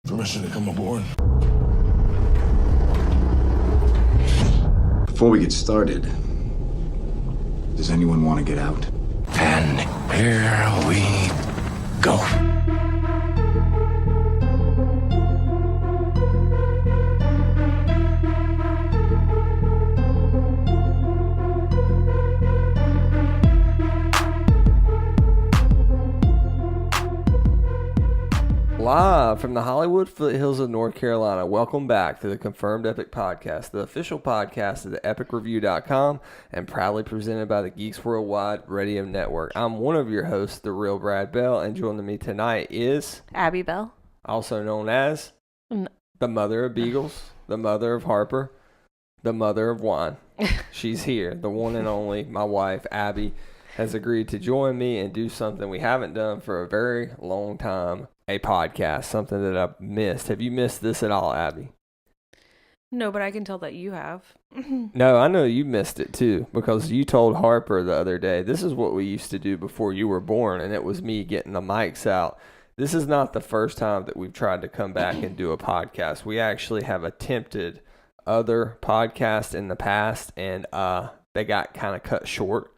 Permission to come aboard. Before we get started, does anyone want to get out? And here we go. Live from the Hollywood foothills of North Carolina, welcome back to the Confirmed Epic Podcast, the official podcast of the epicreview.com and proudly presented by the Geeks Worldwide Radio Network. I'm one of your hosts, the real Brad Bell, and joining me tonight is Abby Bell, also known as the mother of Beagles, the mother of Harper, the mother of wine. She's here, the one and only, my wife, Abby, has agreed to join me and do something we haven't done for a very long time. A podcast, something that I've missed. Have you missed this at all, Abby? No, but I can tell that you have. No, I know you missed it too, because you told Harper the other day, this is what we used to do before you were born, and it was me getting the mics out. This is not the first time that we've tried to come back and do a podcast. We actually have attempted other podcasts in the past, and they got kind of cut short.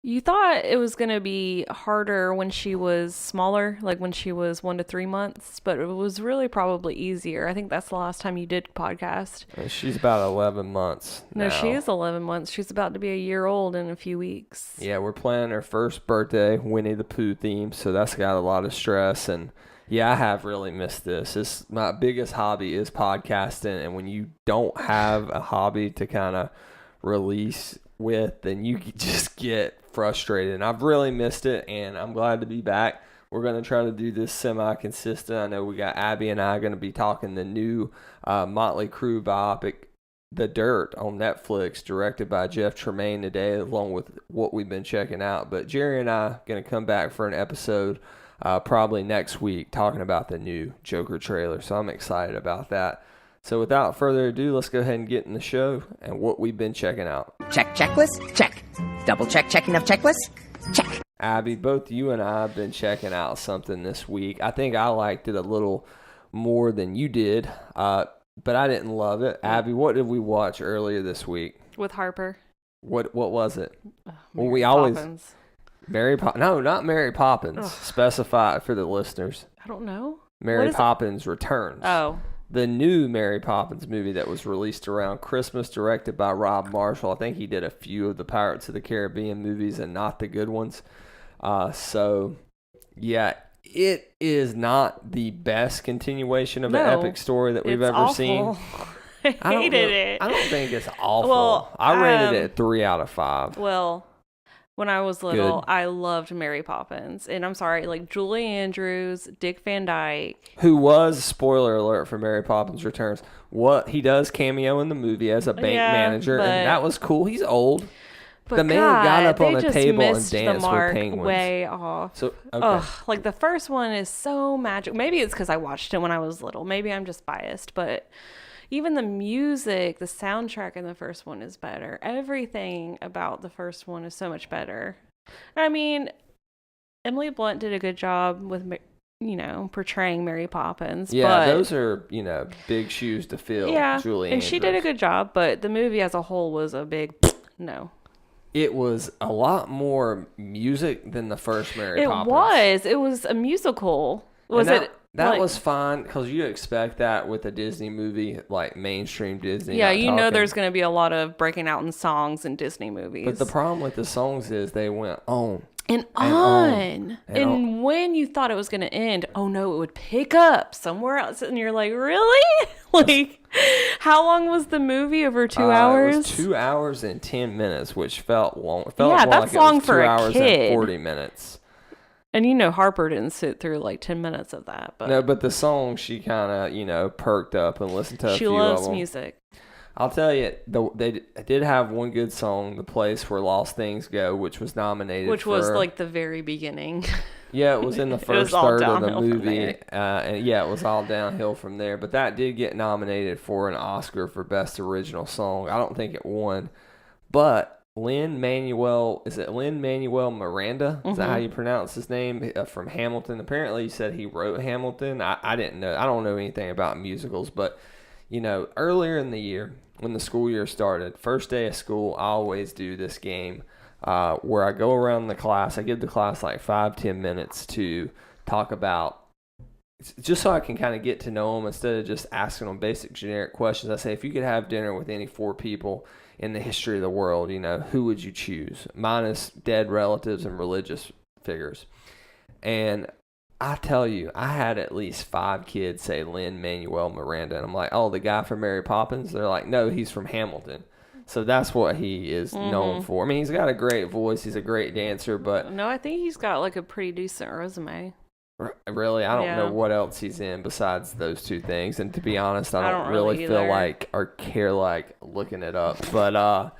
You thought it was going to be harder when she was smaller, like when she was 1 to 3 months, but it was really probably easier. I think that's the last time you did podcast. She's about 11 months now. No, she is 11 months. She's about to be a year old in a few weeks. Yeah, we're planning her first birthday, Winnie the Pooh theme, so that's got a lot of stress. And yeah, I have really missed this. My biggest hobby is podcasting, and when you don't have a hobby to kind of release with, then you just get frustrated, and I've really missed it, and I'm glad to be back. We're going to try to do this semi-consistent. I know we got Abby and I going to be talking the new Motley Crue biopic, The Dirt, on Netflix, directed by Jeff Tremaine today, along with what we've been checking out. But Jerry and I are going to come back for an episode probably next week talking about the new Joker trailer, so I'm excited about that. So without further ado, let's go ahead and get in the show and what we've been checking out. Check checklist? Check. Double check checking of checklist? Check. Abby, both you and I have been checking out something this week. I think I liked it a little more than you did, but I didn't love it. Abby, what did we watch earlier this week? With Harper. What was it? Mary Poppins. No, not Mary Poppins. Ugh. Specify it for the listeners. I don't know. Mary Poppins Returns. Oh. The new Mary Poppins movie that was released around Christmas, directed by Rob Marshall. I think he did a few of the Pirates of the Caribbean movies and not the good ones. So, yeah, it is not the best continuation of an epic story that we've ever seen. I hated it. I don't think it's awful. Well, I rated it 3 out of 5. Well, when I was little, Good. I loved Mary Poppins. And I'm sorry, like Julie Andrews, Dick Van Dyke. Who was, spoiler alert for Mary Poppins Returns, he does cameo in the movie as a bank manager, and that was cool. He's old. But the man got up on a table and missed danced the mark with penguins. Way off. So, okay. Like the first one is so magical. Maybe it's because I watched it when I was little. Maybe I'm just biased, but even the music, the soundtrack in the first one is better. Everything about the first one is so much better. I mean, Emily Blunt did a good job with, portraying Mary Poppins. Yeah, but those are, big shoes to fill. Yeah, Julie and she did a good job, but the movie as a whole was a big no. It was a lot more music than the first Mary Poppins. It was a musical. That was fine, because you expect that with a Disney movie, like mainstream Disney. Yeah, there's going to be a lot of breaking out in songs in Disney movies. But the problem with the songs is they went on. And when you thought it was going to end, oh no, it would pick up somewhere else. And you're like, really? Like, how long was the movie? Over 2 hours? It was 2 hours and 10 minutes, which felt long. It felt more that's like long it was for 2 a hours kid. And 40 minutes. And Harper didn't sit through like 10 minutes of that. But no, but the song, she kind of, perked up and listened to a few of them. She loves music. I'll tell you, they did have one good song, The Place Where Lost Things Go, which was nominated Which was like the very beginning. Yeah, it was in the first third of the movie. And yeah, it was all downhill from there. But that did get nominated for an Oscar for Best Original Song. I don't think it won. But Lin-Manuel Miranda? Is that how you pronounce his name? From Hamilton. Apparently, he said he wrote Hamilton. I didn't know. I don't know anything about musicals, but earlier in the year when the school year started, first day of school, I always do this game where I go around the class. I give the class like 5-10 minutes to talk about, just so I can kind of get to know them instead of just asking them basic generic questions. I say, if you could have dinner with any 4 people in the history of the world, who would you choose? Minus dead relatives and religious figures. And I tell you, I had at least 5 kids say Lin-Manuel Miranda. And I'm like, oh, the guy from Mary Poppins? They're like, no, he's from Hamilton. So that's what he is known for. I mean, he's got a great voice. He's a great dancer, but... No, I think he's got like a pretty decent resume. Really? I don't know what else he's in besides those 2 things. And to be honest, I don't really feel like or care like looking it up. But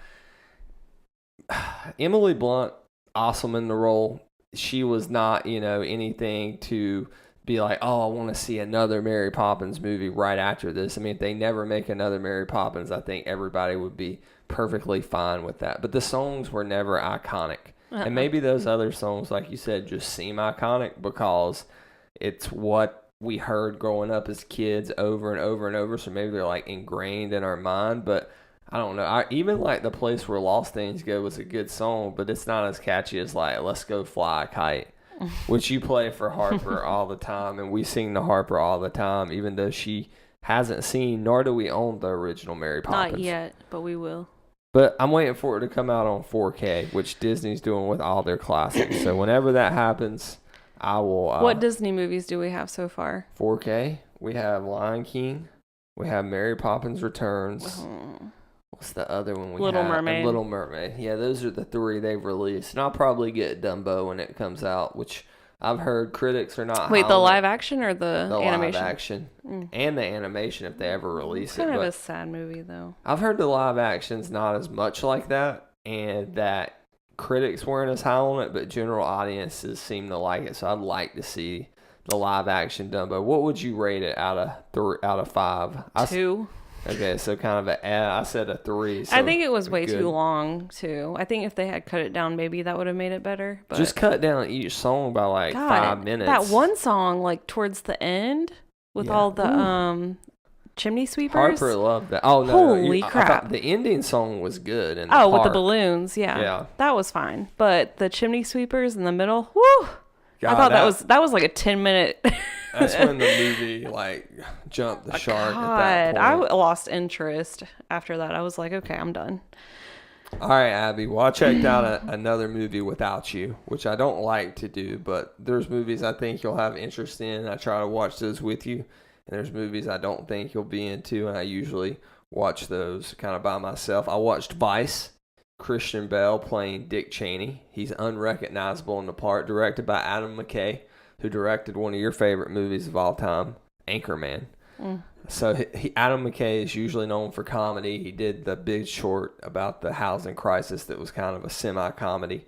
Emily Blunt, awesome in the role. She was not, anything to be like, oh, I want to see another Mary Poppins movie right after this. I mean, if they never make another Mary Poppins, I think everybody would be perfectly fine with that. But the songs were never iconic. And maybe those other songs, like you said, just seem iconic because it's what we heard growing up as kids over and over and over. So maybe they're like ingrained in our mind. But I don't know. Even like The Place Where Lost Things Go was a good song, but it's not as catchy as like Let's Go Fly a Kite, which you play for Harper all the time. And we sing to Harper all the time, even though she hasn't seen, nor do we own the original Mary Poppins. Not yet, but we will. But I'm waiting for it to come out on 4K, which Disney's doing with all their classics. So whenever that happens, I will... what Disney movies do we have so far? 4K. We have Lion King. We have Mary Poppins Returns. What's the other one we have? Little Mermaid. And Little Mermaid. Yeah, those are the 3 they've released. And I'll probably get Dumbo when it comes out, which I've heard critics are not... Wait, the live action or the animation? Live action. And the animation if they ever release it. Kind of a sad movie, though. I've heard the live action's not as much like that, and that critics weren't as high on it, but general audiences seem to like it. So I'd like to see the live action Dumbo. What would you rate it out of 5? 2. Okay, so kind of I said a 3. So I think it was way too long, too. I think if they had cut it down, maybe that would have made it better. But just cut down each song by like 5 minutes. That one song, like towards the end, with all the chimney sweepers. Harper loved that. Oh no! Holy crap! The ending song was good. And with the balloons, yeah, that was fine. But the chimney sweepers in the middle, woo! God, I thought that was like a 10-minute. That's when the movie like jumped the shark. At that point. I lost interest after that. I was like, okay, I'm done. All right, Abby. Well, I checked out another movie without you, which I don't like to do, but there's movies I think you'll have interest in. I try to watch those with you, and there's movies I don't think you'll be into, and I usually watch those kind of by myself. I watched Vice. Christian Bale playing Dick Cheney. He's unrecognizable in the part, directed by Adam McKay, who directed one of your favorite movies of all time, Anchorman. So Adam McKay is usually known for comedy. He did The Big Short about the housing crisis that was kind of a semi-comedy.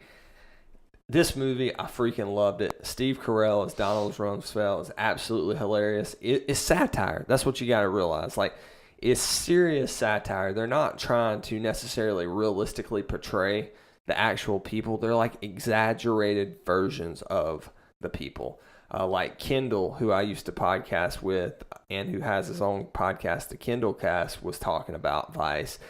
This movie, I freaking loved it. Steve Carell as Donald Rumsfeld is absolutely hilarious. It's satire. That's what you got to realize. Like, it's serious satire. They're not trying to necessarily realistically portray the actual people. They're like exaggerated versions of the people. Like Kendall, who I used to podcast with and who has his own podcast, the Kendall Cast, was talking about Vice.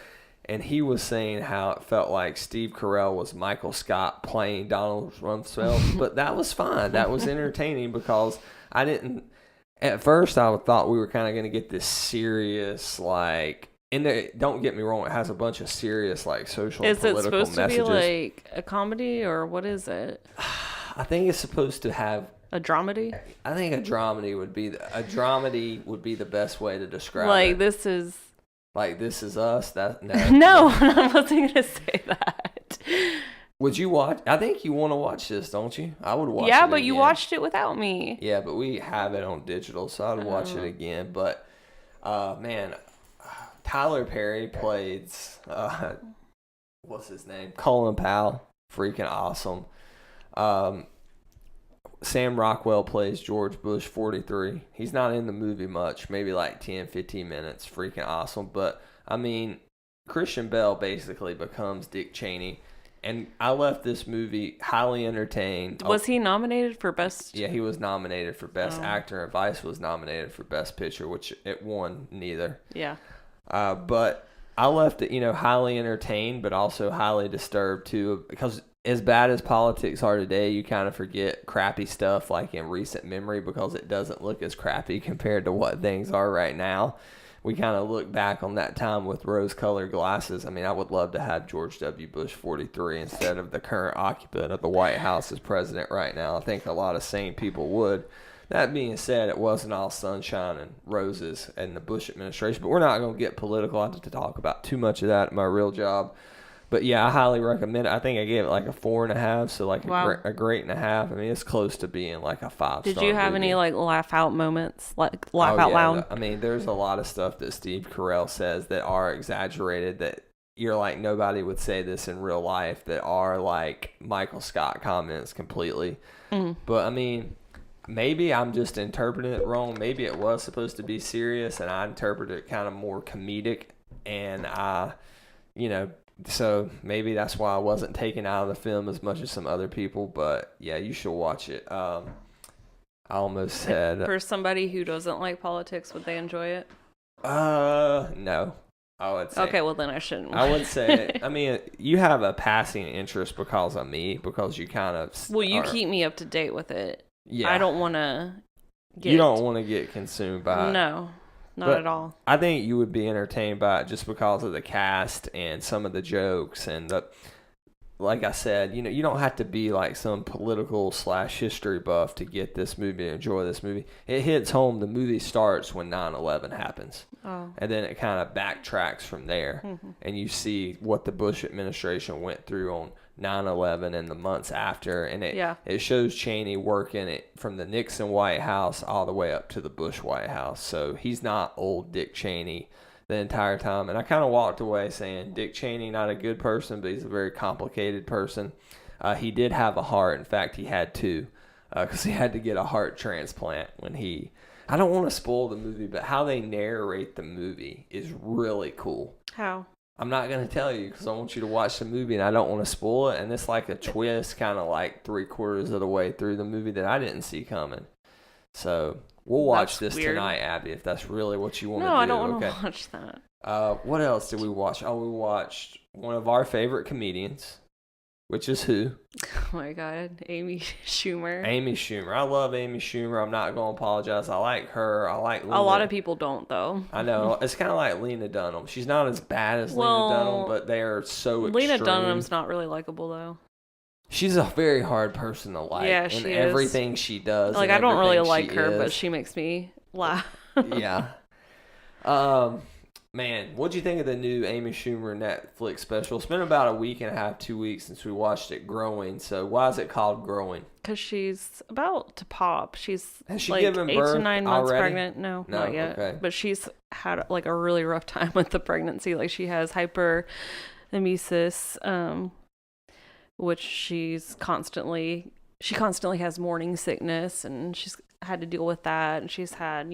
And he was saying how it felt like Steve Carell was Michael Scott playing Donald Rumsfeld. But that was fine. That was entertaining because I didn't... At first, I thought we were kind of going to get this serious, like... And don't get me wrong, it has a bunch of serious, like, social and political messages. Is it supposed to be, like, a comedy, or what is it? I think it's supposed to have... A dramedy? I think a dramedy would be the best way to describe it. Like, this is... Like, This Is Us? That no. No, I wasn't going to say that. Would you watch? I think you want to watch this, don't you? I would watch it. Yeah, but you watched it without me. Yeah, but we have it on digital, so I'd watch it again. But, man, Tyler Perry plays, what's his name? Colin Powell. Freaking awesome. Sam Rockwell plays George Bush 43. He's not in the movie much, maybe like 10, 15 minutes. Freaking awesome. But, I mean, Christian Bale basically becomes Dick Cheney. And I left this movie highly entertained. Was he nominated for best? Yeah, he was nominated for Best Actor, and Vice was nominated for Best Picture, which it won neither. Yeah. But I left it, highly entertained, but also highly disturbed too, because as bad as politics are today, you kind of forget crappy stuff like in recent memory because it doesn't look as crappy compared to what things are right now. We kind of look back on that time with rose-colored glasses. I mean, I would love to have George W. Bush 43 instead of the current occupant of the White House as president right now. I think a lot of sane people would. That being said, it wasn't all sunshine and roses in the Bush administration, but we're not going to get political. I have to talk about too much of that in my real job. But yeah, I highly recommend it. I think I gave it like a 4.5, so like a great and a half. I mean, it's close to being like a 5-star. Did you have any like laugh out moments, like laugh out loud? I mean, there's a lot of stuff that Steve Carell says that are exaggerated that you're like, nobody would say this in real life, that are like Michael Scott comments completely. But I mean, maybe I'm just interpreting it wrong. Maybe it was supposed to be serious and I interpreted it kind of more comedic, and so maybe that's why I wasn't taken out of the film as much as some other people. But yeah, you should watch it. I almost said for somebody who doesn't like politics, would they enjoy it? No, I would say. Okay, well then I shouldn't. I would say. I mean, you have a passing interest because of me, because you kind of. Well, you keep me up to date with it. Yeah, I don't want to. You don't want to get consumed by it. No. Not at all. I think you would be entertained by it just because of the cast and some of the jokes and like I said, you don't have to be like some political / history buff to get this movie and enjoy this movie. It hits home. The movie starts when 9/11 happens. And then it kind of backtracks from there. And you see what the Bush administration went through on 9/11 and the months after, and it shows Cheney working it from the Nixon White House all the way up to the Bush White House. So he's not old Dick Cheney the entire time. And I kind of walked away saying Dick Cheney, not a good person, but he's a very complicated person. He did have a heart. In fact, he had two, because he had to get a heart transplant when I don't want to spoil the movie, but how they narrate the movie is really cool. How? I'm not going to tell you because I want you to watch the movie and I don't want to spoil it. And it's like a twist kind of like 3/4 of the way through the movie that I didn't see coming. So we'll watch this tonight, Abby, if that's really what you want to do. No, I don't want to watch that. What else did we watch? Oh, we watched one of our favorite comedians, which is who? Oh my God, Amy Schumer. Amy Schumer. I love Amy Schumer. I'm not going to apologize. I like her. I like Lena. A lot of people don't, though. I know. It's kind of like Lena Dunham. She's not as bad as Lena Dunham, but they are so extreme. Lena Dunham's not really likable, though. She's a very hard person to like. Yeah, she is. Everything she does. Like, I don't really like her, but she makes me laugh. Yeah. Man, what'd you think of the new Amy Schumer Netflix special? It's been about a week and a half, 2 weeks since we watched it, Growing. So why is it called Growing? Because she's about to pop. She's Has she like given 8 birth to 9 months already? pregnant. No, not yet. Okay. But she's had like a really rough time with the pregnancy. Like she has hyperemesis, which she constantly has morning sickness, and she's had to deal with that. And she's had,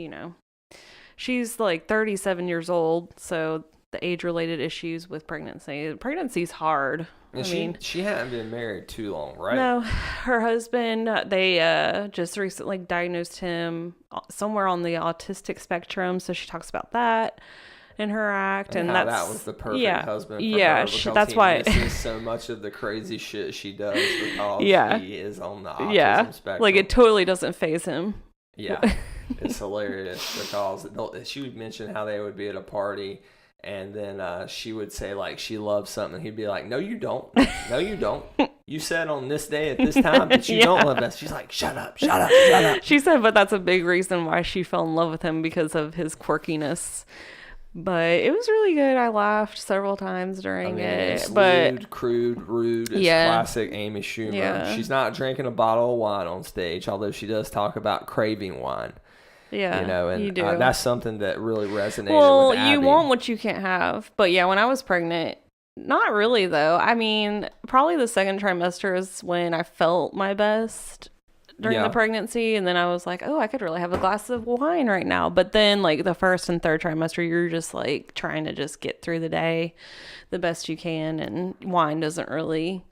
she's like 37 years old, so the age-related issues with pregnancy. Pregnancy's hard. And she hadn't been married too long, right? No, her husband, they just recently diagnosed him somewhere on the autistic spectrum, so she talks about that in her act, and how that was the perfect husband for her, because that's why misses so much of the crazy shit she does because he is on the autism spectrum. Like it totally doesn't faze him. Yeah, it's hilarious because she would mention how they would be at a party, and then she would say like she loves something, and he'd be like, "No, you don't. No, you don't. You said on this day at this time that you don't love that." She's like, "Shut up, shut up, shut up." She said, but that's a big reason why she fell in love with him, because of his quirkiness. But it was really good. I laughed several times during it. It's but lewd, crude, rude. It's classic Amy Schumer. Yeah. She's not drinking a bottle of wine on stage, although she does talk about craving wine. Yeah, and you do. That's something that really resonated with Abby. You want what you can't have. But yeah, when I was pregnant, not really though. I mean, probably the second trimester is when I felt my best during the pregnancy, and then I was like, oh, I could really have a glass of wine right now. But then like the first and third trimester, you're just like trying to just get through the day the best you can, and wine doesn't really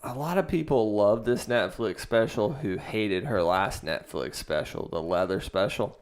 a lot of people love this Netflix special who hated her last Netflix special, the leather special.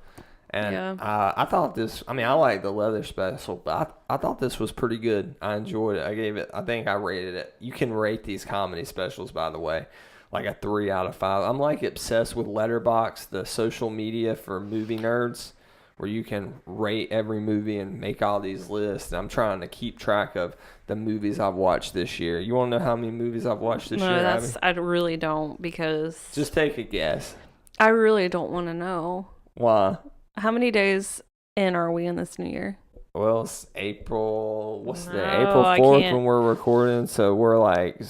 And I thought this, I mean, I like the leather special, but I thought this was pretty good. I enjoyed it. I think I rated it. You can rate these comedy specials, by the way, like a 3 out of 5. I'm like obsessed with Letterboxd, the social media for movie nerds, where you can rate every movie and make all these lists. I'm trying to keep track of the movies I've watched this year. You want to know how many movies I've watched this year, Abby? I really don't, because Just take a guess. I really don't want to know. Why? How many days in are we in this new year? Well, it's April, what's the No, April I 4th can't. when we're recording, so we're like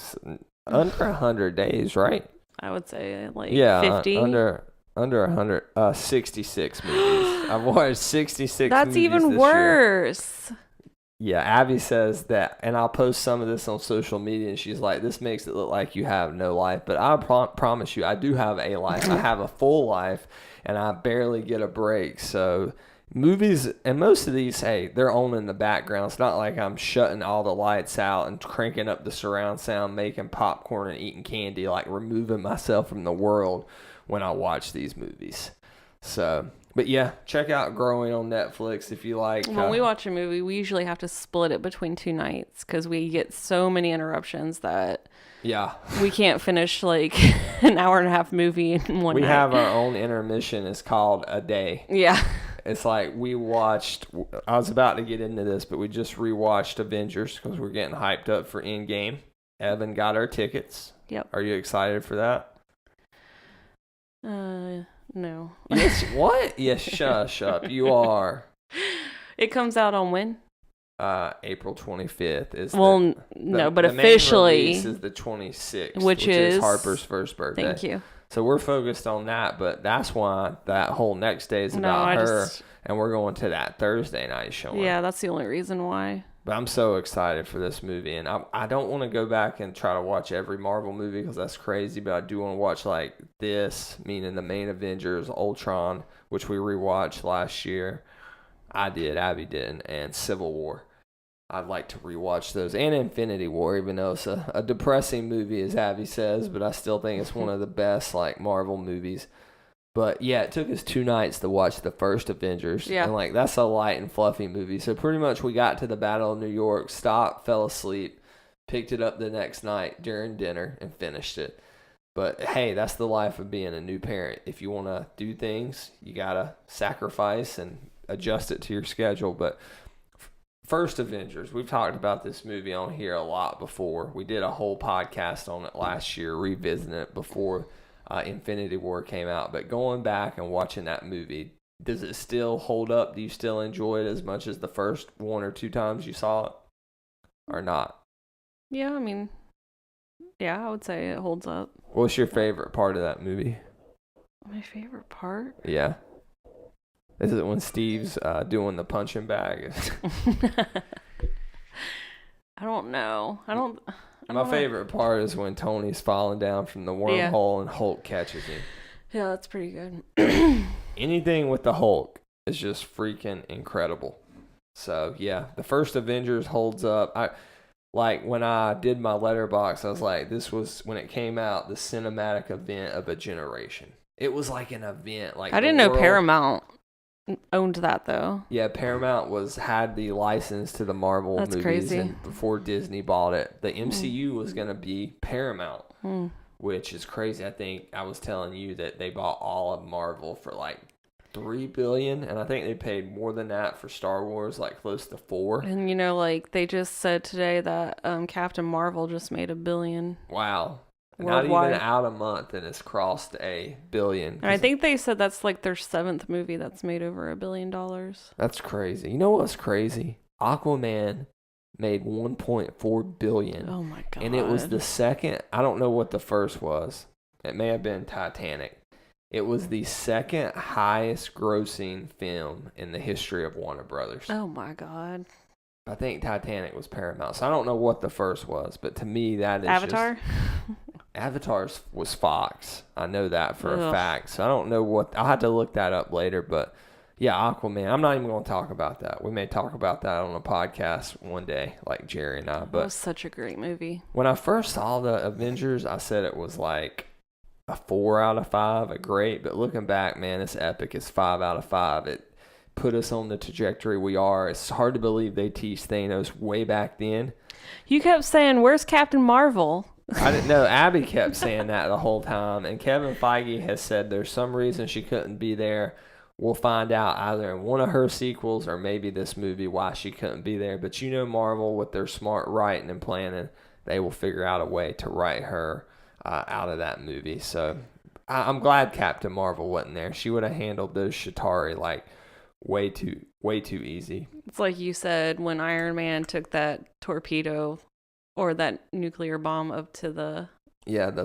under 100 days, right? I would say like Yeah, 50. under 100, 66 movies. I've watched 66 That's movies even this year. worse. Yeah, Abby says that, and I'll post some of this on social media, and she's like, this makes it look like you have no life. But I promise you, I do have a life. I have a full life, and I barely get a break. So movies, and most of these, hey, they're on in the background. It's not like I'm shutting all the lights out and cranking up the surround sound, making popcorn and eating candy, like removing myself from the world when I watch these movies. So, but yeah, check out Growing on Netflix if you like. When we watch a movie, we usually have to split it between 2 nights because we get so many interruptions that yeah, we can't finish like an hour and a half movie in one we night. have our own intermission. It's called A Day. Yeah. It's like we watched, I was about to get into this, but we just rewatched Avengers because we're getting hyped up for Endgame. Evan got our tickets. Yep. Are you excited for that? No. Yes. What? Yes, shush up. You are. It comes out on when? April 25th is no, but the main officially, release is the 26th, which is is Harper's first birthday. Thank you. So we're focused on that, but that's why that whole next day is about her, and we're going to that Thursday night showing. Yeah, that's the only reason why. But I'm so excited for this movie, and I don't want to go back and try to watch every Marvel movie because that's crazy, but I do want to watch like this, meaning the main Avengers, Ultron, which we rewatched last year. I did, Abby didn't, and Civil War. I'd like to rewatch those, and Infinity War, even though it's a depressing movie, as Abby says, but I still think it's one of the best like Marvel movies. But yeah, it took us 2 nights to watch the first Avengers. Yeah. And like that's a light and fluffy movie. So pretty much we got to the Battle of New York, stopped, fell asleep, picked it up the next night during dinner, and finished it. But hey, that's the life of being a new parent. If you want to do things, you got to sacrifice and adjust it to your schedule. But first Avengers, we've talked about this movie on here a lot before. We did a whole podcast on it last year, revisiting it before Infinity War came out. But going back and watching that movie, does it still hold up? Do you still enjoy it as much as the first 1 or 2 times you saw it, or not? Yeah, I mean, yeah, I would say it holds up. What's your favorite part of that movie? My favorite part? Yeah. Is it when Steve's doing the punching bag? I don't know. My favorite part is when Tony's falling down from the wormhole and Hulk catches him. Yeah, that's pretty good. Anything with the Hulk is just freaking incredible. So, yeah, the first Avengers holds up. Like, when I did my letterbox, I was like, this was, when it came out, the cinematic event of a generation. It was like an event. Like I didn't know Paramount owned that, though. Yeah, Paramount had the license to the Marvel That's movies crazy. and before Disney bought it. The MCU was going to be Paramount, which is crazy. I think I was telling you that they bought all of Marvel for like $3 billion, and I think they paid more than that for Star Wars, like close to $4 billion. And, you know, like, they just said today that Captain Marvel just made $1 billion. Wow. Worldwide. Not even out a month, and it's crossed $1 billion. And I think they said that's like their 7th movie that's made over $1 billion. That's crazy. You know what's crazy? Aquaman made $1.4 billion. Oh my god! And it was the second. I don't know what the first was. It may have been Titanic. It was the second highest grossing film in the history of Warner Brothers. Oh my god! I think Titanic was Paramount, so I don't know what the first was, but to me that is Avatar. Avatar was Fox. I know that for a fact. So I don't know what. I'll have to look that up later, but Yeah, Aquaman. I'm not even going to talk about that. We may talk about that on a podcast one day, like Jerry and I. That But was such a great movie. when I first saw the Avengers, I said it was like a 4 out of 5, a great. But looking back, man, it's epic. It's 5 out of 5. It put us on the trajectory we are. It's hard to believe they teased Thanos way back then. You kept saying, "Where's Captain Marvel?" I didn't know. Abby kept saying that the whole time. And Kevin Feige has said there's some reason she couldn't be there. We'll find out either in one of her sequels or maybe this movie why she couldn't be there. But you know Marvel, with their smart writing and planning, they will figure out a way to write her out of that movie. So I'm glad Captain Marvel wasn't there. She would have handled those Chitauri like way too easy. It's like you said when Iron Man took that torpedo or that nuclear bomb up to the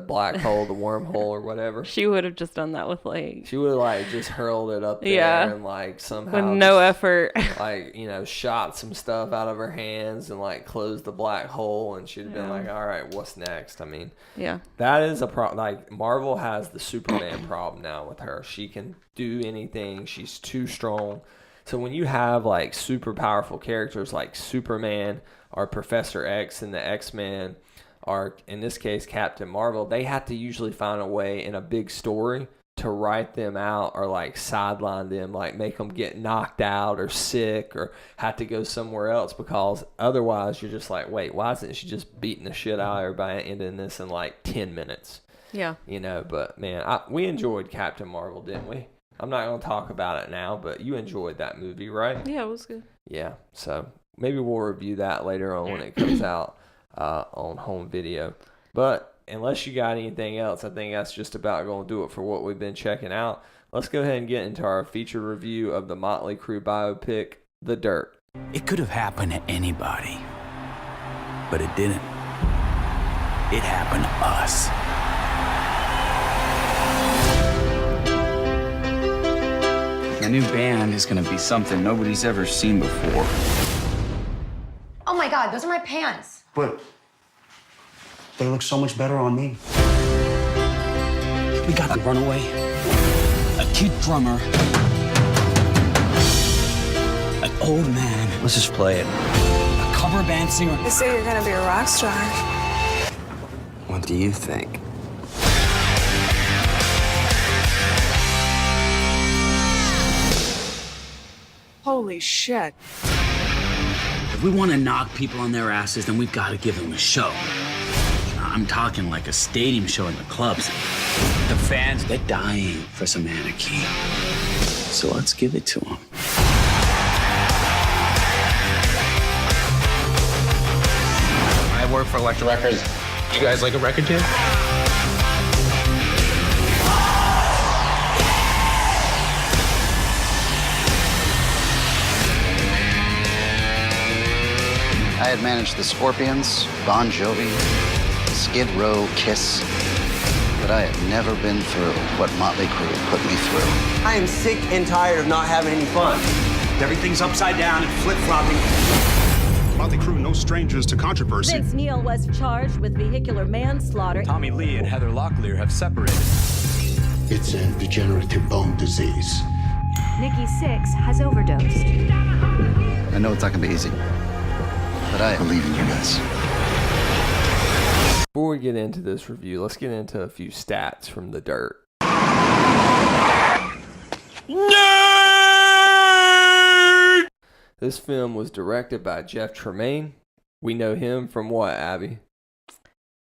black hole, the wormhole or whatever. She would have just done that with like She would have like just hurled it up there and like somehow with no effort. Like, shot some stuff out of her hands and like closed the black hole, and she'd have been like, all right, what's next? I mean, that is a problem. Like, Marvel has the Superman problem now with her. She can do anything. She's too strong. So when you have like super powerful characters like Superman or Professor X and the X-Men, or in this case Captain Marvel, they have to usually find a way in a big story to write them out or like sideline them, like make them get knocked out or sick or have to go somewhere else, because otherwise you're just like, wait, why isn't she just beating the shit out of everybody and ending this in like 10 minutes? Yeah. But man, we enjoyed Captain Marvel, didn't we? I'm not going to talk about it now, but you enjoyed that movie, right? Yeah, it was good. Yeah, so maybe we'll review that later on when it comes out on home video. But unless you got anything else, I think that's just about going to do it for what we've been checking out. Let's go ahead and get into our feature review of the Motley Crue biopic, The Dirt. It could have happened to anybody, but it didn't. It happened to us. The new band is gonna be something nobody's ever seen before. Oh my God, those are my pants. But they look so much better on me. We got a runaway, a kid drummer, an old man. Let's just play it. A cover band singer. They say you're gonna be a rock star. What do you think? Holy shit. If we want to knock people on their asses, then we've got to give them a show. I'm talking like a stadium show in the clubs. The fans, they're dying for some anarchy. So let's give it to them. I work for Electra Records. You guys like a record too? I had managed the Scorpions, Bon Jovi, Skid Row, Kiss, but I had never been through what Motley Crue put me through. I am sick and tired of not having any fun. Everything's upside down and flip-flopping. Motley Crue, no strangers to controversy. Vince Neil was charged with vehicular manslaughter. Tommy Lee and Heather Locklear have separated. It's a degenerative bone disease. Nikki Sixx has overdosed. I know it's not gonna be easy, but I believe in you guys. Before we get into this review, let's get into a few stats from The Dirt. Nerd! This film was directed by Jeff Tremaine. We know him from what, Abby?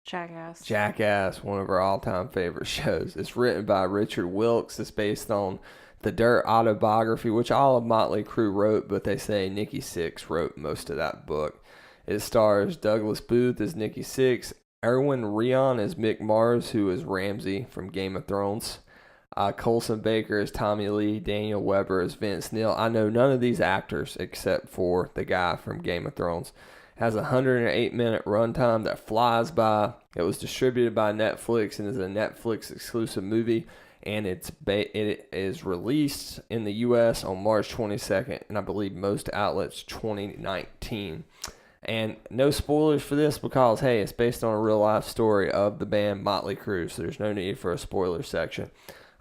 Jackass. Jackass, one of our all-time favorite shows. It's written by Richard Wilkes. It's based on The Dirt autobiography, which all of Motley Crue wrote, but they say Nikki Sixx wrote most of that book. It stars Douglas Booth as Nikki Sixx, Erwin Rion as Mick Mars, who is Ramsay from Game of Thrones, Colson Baker as Tommy Lee, Daniel Weber as Vince Neil. I know none of these actors except for the guy from Game of Thrones. It has a 108-minute runtime that flies by. It was distributed by Netflix and is a Netflix exclusive movie. And it is released in the U.S. on March 22nd, and I believe most outlets 2019. And no spoilers for this because, hey, it's based on a real-life story of the band Motley Crue, so there's no need for a spoiler section.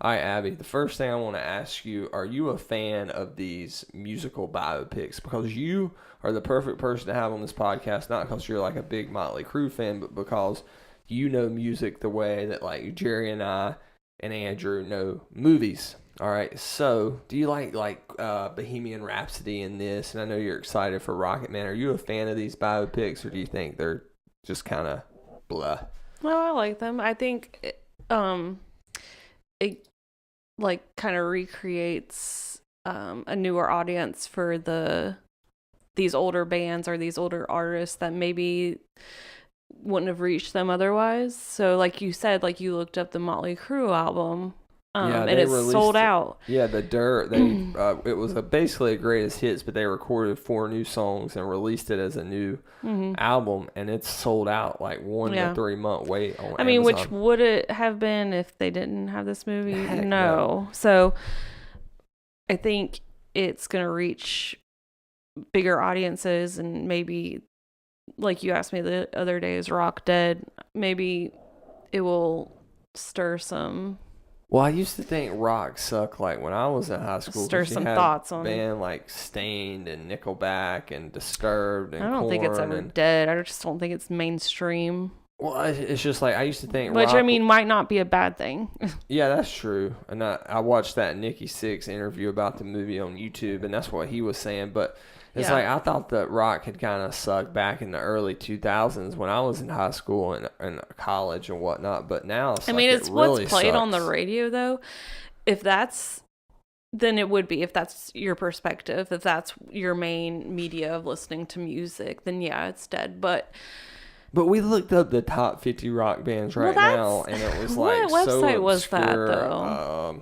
All right, Abby, the first thing I want to ask you, are you a fan of these musical biopics? Because you are the perfect person to have on this podcast, not because you're like a big Motley Crue fan, but because you know music the way that like Jerry and I and Andrew know movies. All right, so do you like Bohemian Rhapsody in this? And I know you're excited for Rocket Man. Are you a fan of these biopics, or do you think they're just kind of blah? No, I like them. I think it like kind of recreates a newer audience for these older bands or these older artists that maybe wouldn't have reached them otherwise. So like you said, like you looked up the Motley Crue album, and it's sold out. Yeah, The Dirt. They it was basically a greatest hits, but they recorded 4 new songs and released it as a new album, and it's sold out like 1 to 3 month wait on Amazon. Which would it have been if they didn't have this movie? Heck no. So I think it's gonna reach bigger audiences, and maybe, like you asked me the other day, is Rock dead? Maybe it will stir some. Well, I used to think rock sucked like when I was in high school. Stir some thoughts on band like Stained and Nickelback and Disturbed and I don't think it's ever dead. I just don't think it's mainstream. Well, it's just like I used to think Which, rock, I mean, might not be a bad thing. Yeah, that's true. And I watched that Nikki Sixx interview about the movie on YouTube, and that's what he was saying. But it's like I thought that rock had kind of sucked back in the early 2000s when I was in high school and college and whatnot. But now it's it's really what's played sucks. on the radio, though. Then it would be, if that's your perspective, if that's your main media of listening to music, then yeah, it's dead. But we looked up the top 50 rock bands now, and it was like what so website obscure. Was that, though?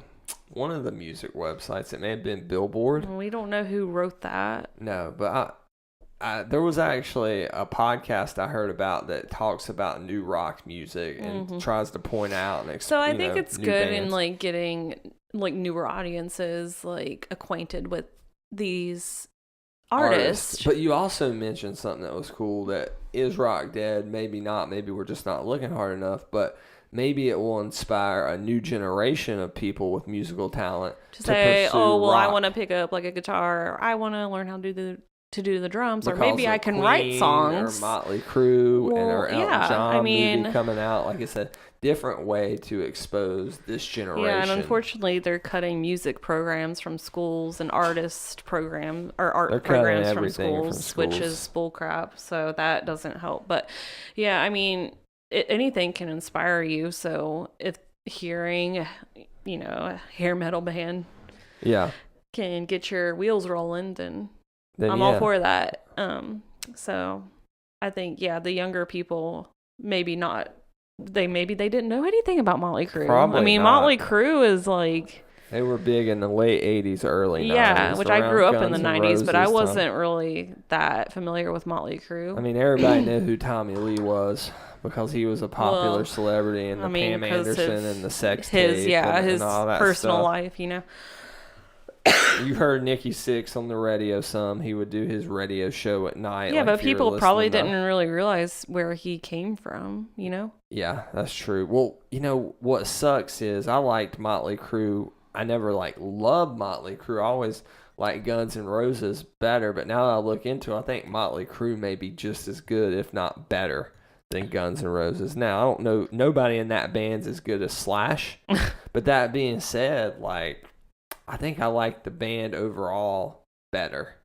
One of the music websites. It may have been Billboard. We don't know who wrote that. No, but there was actually a podcast I heard about that talks about new rock music and tries to point out and So I think it's good bands. in like getting like newer audiences like acquainted with these artists. But you also mentioned something that was cool, that is rock dead? Maybe not. Maybe we're just not looking hard enough. But maybe it will inspire a new generation of people with musical talent to say, "Oh, well, rock. I want to pick up like a guitar. Or I want to learn how to do the drums, Because or maybe I can write songs." Or Motley Crue Well, and Elton John mean, movie coming out. Like it's a different way to expose this generation. Yeah, and unfortunately, they're cutting music programs from schools and artist program or art programs from schools, which is bullcrap. So that doesn't help. But yeah, I mean, anything can inspire you. So if hearing, a hair metal band, can get your wheels rolling, then I'm all for that. So I think, the younger people, maybe not. They didn't know anything about Motley Crue. Probably I mean, not. Motley Crue is like, they were big in the late 80s, early 90s. Yeah, which I grew up in the 90s, but I Roses wasn't time. really that familiar with Motley Crue. I mean, everybody knew who Tommy Lee was because he was a popular celebrity in the Pam Anderson and the sex tape his and all that personal stuff. life, You heard Nikki Sixx on the radio some. He would do his radio show at night. Yeah, but people probably didn't really realize where he came from, Yeah, that's true. Well, what sucks is I liked Motley Crue. I never loved Motley Crue. I always liked Guns N' Roses better, but now that I look into it, I think Motley Crue may be just as good, if not better, than Guns N' Roses. Now, I don't know, nobody in that band's as good as Slash, but that being said, I think I like the band overall better.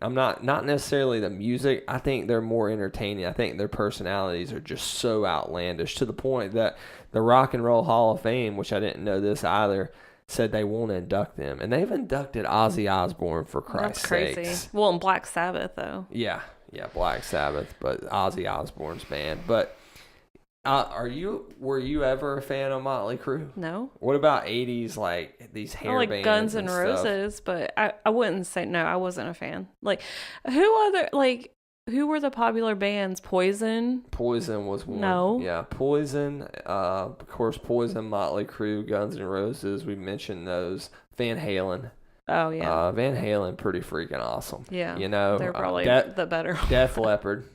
I'm not necessarily the music. I think they're more entertaining. I think their personalities are just so outlandish to the point that the Rock and Roll Hall of Fame, which I didn't know this either, said they won't induct them. And they've inducted Ozzy Osbourne, for Christ's sakes. That's crazy. Well, and Black Sabbath, though. Yeah, Black Sabbath, but Ozzy Osbourne's band. But were you ever a fan of Motley Crue? No. What about 80s, these hair bands? Guns N' Roses, but I wouldn't say no, I wasn't a fan. Who were the popular bands? Poison? Poison was one. No. Yeah, Poison, of course, Poison, Motley Crue, Guns N' Roses, we mentioned those. Van Halen. Oh, yeah. Van Halen, pretty freaking awesome. Yeah. They're probably the better. Def Leppard.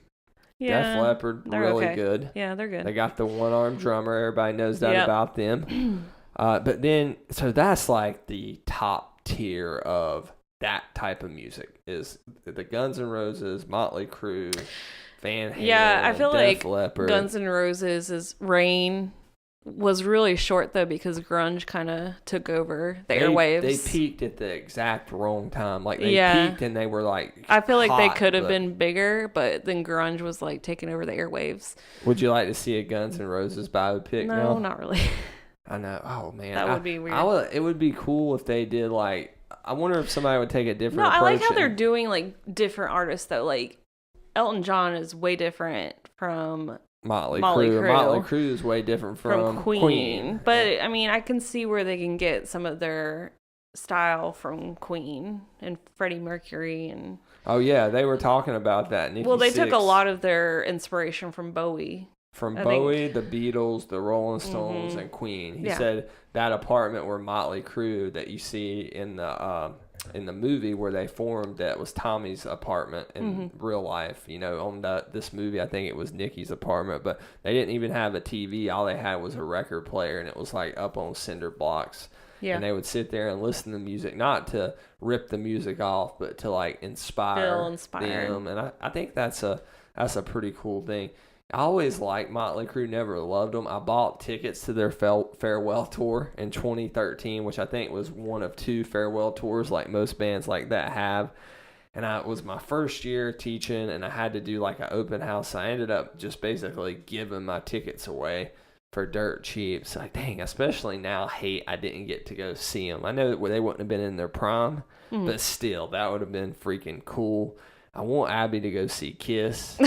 Yeah, Def Leppard, they're really okay. good. Yeah, they're good. They got the one-armed drummer. Everybody knows that about them. But then, so that's like the top tier of that type of music is the Guns N' Roses, Motley Crue, Van Halen, Yeah, I feel Def like Leppard. Guns N' Roses' reign was really short though because grunge kind of took over the airwaves. They peaked at the exact wrong time. Like they peaked and they were like I feel like they hot, could have but been bigger, but then grunge was like taking over the airwaves. Would you like to see a Guns N' Roses biopic now? No, not really. I know. Oh man, That would be weird. It would be cool if they did like. I wonder if somebody would take a different. No, I like approach how they're doing like different artists though. Like Elton John is way different from Motley Crue. Motley Crue is way different from Queen. But I mean, I can see where they can get some of their style from Queen and Freddie Mercury and. Oh yeah, they were talking about that. Nikki They Sixx. took a lot of their inspiration from Bowie. From I Bowie, think. the Beatles, the Rolling Stones, and Queen. He said that apartment where Motley Crue that you see in the movie where they formed, that was Tommy's apartment in real life. You know, on this movie, I think it was Nicky's apartment, but they didn't even have a TV. All they had was a record player, and it was like up on cinder blocks. Yeah. And they would sit there and listen to music, not to rip the music off, but to like inspire them. And I think that's a pretty cool thing. I always liked Motley Crue, never loved them. I bought tickets to their farewell tour in 2013, which I think was one of 2 farewell tours like most bands like that have. And it was my first year teaching, and I had to do like an open house. So I ended up just basically giving my tickets away for dirt cheap. So like, dang, especially now, I didn't get to go see them. I know that they wouldn't have been in their prime, but still, that would have been freaking cool. I want Abby to go see Kiss,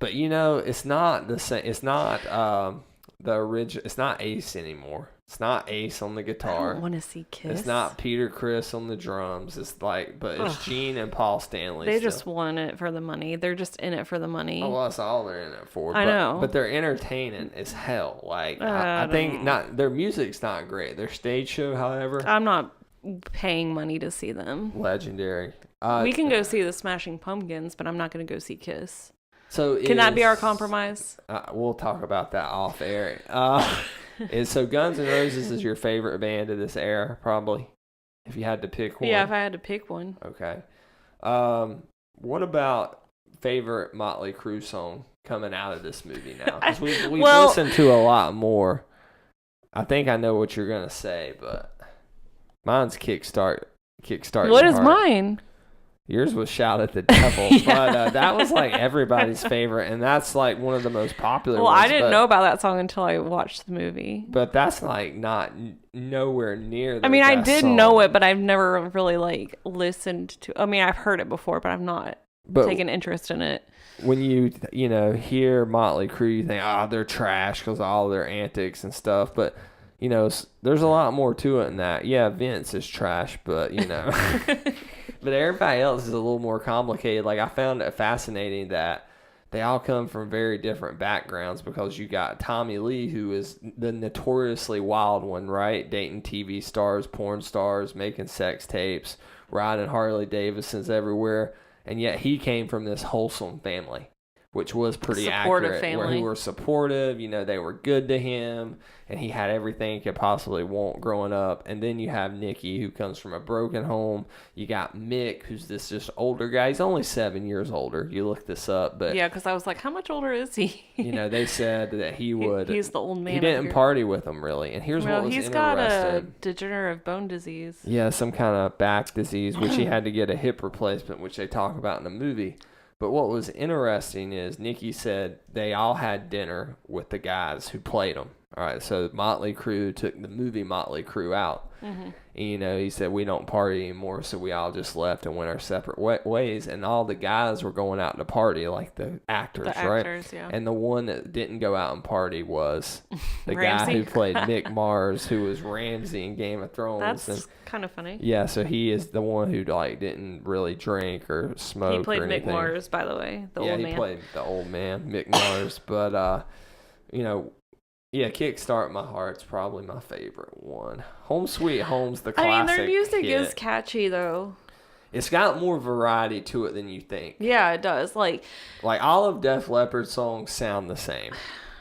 but you know, it's not the same. It's not the original. It's not Ace anymore. It's not Ace on the guitar. I don't want to see Kiss. It's not Peter Criss on the drums. It's like, but it's Gene and Paul Stanley. They just want it for the money. They're just in it for the money. Oh, well, that's all they're in it for. I know, but they're entertaining as hell. Like I think not their music's not great. Their stage show, however, I'm not paying money to see them. Legendary. We can go see the Smashing Pumpkins, but I'm not going to go see Kiss. So can that be our compromise? We'll talk about that off air. So Guns N' Roses is your favorite band of this era, probably, if you had to pick one? Yeah, if I had to pick one. Okay. What about favorite Motley Crue song coming out of this movie now? Because we've listened to a lot more. I think I know what you're going to say, but mine's Kickstart. What is mine? Yours was Shout at the Devil, but that was like everybody's favorite, and that's like one of the most popular ones. I didn't know about that song until I watched the movie. But that's like not nowhere near the I mean, I did song. know it, but I've never really like listened to. I mean, I've heard it before, but I've not taken interest in it. When you hear Motley Crue, you think, they're trash because of all their antics and stuff, but there's a lot more to it than that. Yeah, Vince is trash, but but everybody else is a little more complicated. Like, I found it fascinating that they all come from very different backgrounds, because you got Tommy Lee, who is the notoriously wild one, right? Dating TV stars, porn stars, making sex tapes, riding Harley Davidsons everywhere. And yet he came from this wholesome family, which was pretty accurate. Family. Where he were supportive, they were good to him, and he had everything he could possibly want growing up. And then you have Nicky, who comes from a broken home. You got Mick, who's this just older guy. He's only 7 years older. You look this up, but yeah, because I was like, how much older is he? They said that he would. He's the old man. He didn't party with them really. And here's what was he's interesting. got a degenerative bone disease. Yeah, some kind of back disease, which he had to get a hip replacement, which they talk about in the movie. But what was interesting is Nicky said they all had dinner with the guys who played them. All right, so Motley Crue took the movie Motley Crue out. Mm-hmm. And, he said, we don't party anymore, so we all just left and went our separate ways. And all the guys were going out to party, like the actors, right? Yeah. And the one that didn't go out and party was the guy who played Mick Mars, who was Ramsay in Game of Thrones. That's kind of funny. Yeah, so he is the one who didn't really drink or smoke. He played or anything. Mick Mars, by the way, the old man. Yeah, he played the old man, Mick Mars. But yeah, Kickstart My Heart's probably my favorite one. Home Sweet Home's the classic. I mean, their music hit. is catchy though. It's got more variety to it than you think. Yeah, it does. Like all of Def Leppard's songs sound the same.